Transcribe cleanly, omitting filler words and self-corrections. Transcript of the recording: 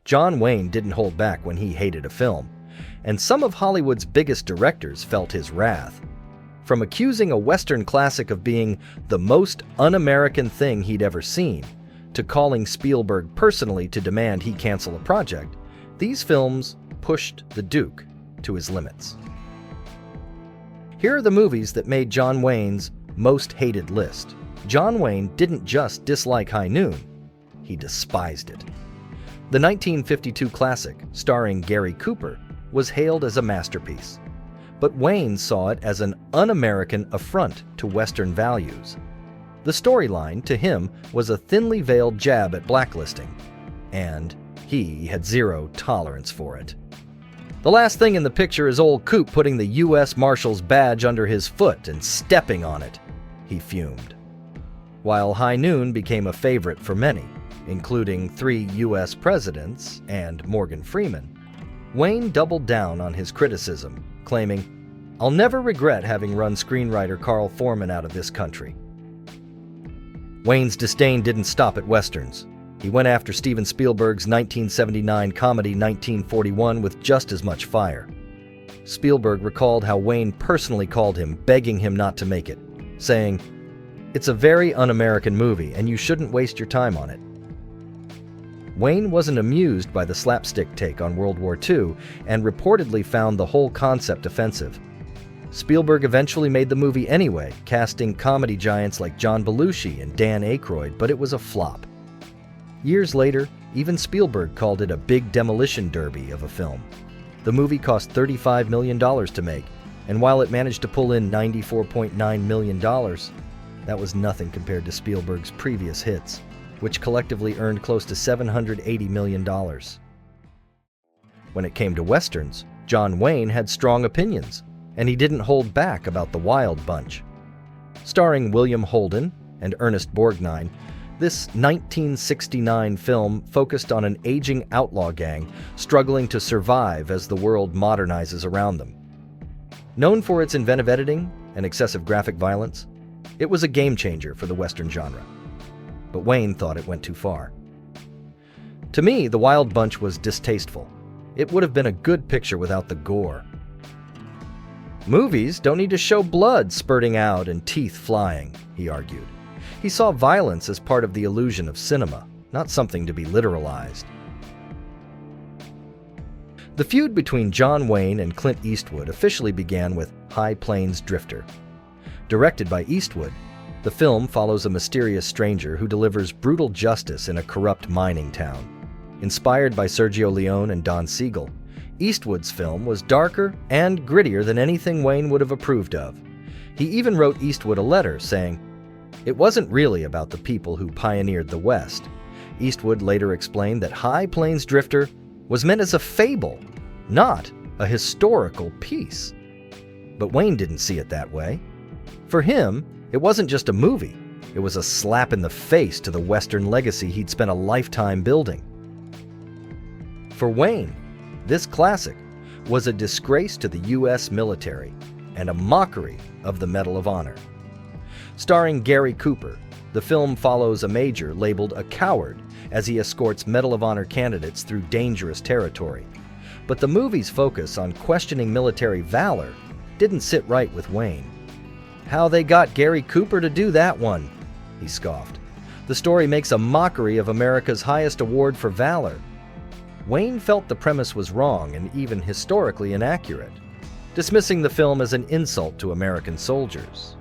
John Wayne didn't hold back when he hated a film, and some of Hollywood's biggest directors felt his wrath. From accusing a Western classic of being the most un-American thing he'd ever seen, to calling Spielberg personally to demand he cancel a project, these films pushed the Duke to his limits. Here are the movies that made John Wayne's most hated list. John Wayne didn't just dislike High Noon, he despised it. The 1952 classic, starring Gary Cooper, was hailed as a masterpiece. But Wayne saw it as an un-American affront to Western values. The storyline, to him, was a thinly veiled jab at blacklisting, and he had zero tolerance for it. The last thing in the picture is old Coop putting the U.S. Marshal's badge under his foot and stepping on it, he fumed. While High Noon became a favorite for many, including 3 U.S. presidents and Morgan Freeman, Wayne doubled down on his criticism, claiming, "I'll never regret having run screenwriter Carl Foreman out of this country." Wayne's disdain didn't stop at Westerns. He went after Steven Spielberg's 1979 comedy 1941 with just as much fire. Spielberg recalled how Wayne personally called him, begging him not to make it, saying, "It's a very un-American movie, and you shouldn't waste your time on it." Wayne wasn't amused by the slapstick take on World War II and reportedly found the whole concept offensive. Spielberg eventually made the movie anyway, casting comedy giants like John Belushi and Dan Aykroyd, but it was a flop. Years later, even Spielberg called it a big demolition derby of a film. The movie cost $35 million to make, and while it managed to pull in $94.9 million, that was nothing compared to Spielberg's previous hits, which collectively earned close to $780 million. When it came to Westerns, John Wayne had strong opinions, and he didn't hold back about The Wild Bunch. Starring William Holden and Ernest Borgnine, this 1969 film focused on an aging outlaw gang struggling to survive as the world modernizes around them. Known for its inventive editing and excessive graphic violence, it was a game changer for the Western genre. But Wayne thought it went too far. To me, The Wild Bunch was distasteful. It would have been a good picture without the gore. Movies don't need to show blood spurting out and teeth flying, he argued. He saw violence as part of the illusion of cinema, not something to be literalized. The feud between John Wayne and Clint Eastwood officially began with High Plains Drifter. Directed by Eastwood, the film follows a mysterious stranger who delivers brutal justice in a corrupt mining town. Inspired by Sergio Leone and Don Siegel, Eastwood's film was darker and grittier than anything Wayne would have approved of. He even wrote Eastwood a letter saying, "It wasn't really about the people who pioneered the West." Eastwood later explained that High Plains Drifter was meant as a fable, not a historical piece. But Wayne didn't see it that way. For him, it wasn't just a movie, it was a slap in the face to the Western legacy he'd spent a lifetime building. For Wayne, this classic was a disgrace to the U.S. military and a mockery of the Medal of Honor. Starring Gary Cooper, the film follows a major labeled a coward as he escorts Medal of Honor candidates through dangerous territory. But the movie's focus on questioning military valor didn't sit right with Wayne. "How they got Gary Cooper to do that one?" he scoffed. "The story makes a mockery of America's highest award for valor." Wayne felt the premise was wrong and even historically inaccurate, dismissing the film as an insult to American soldiers.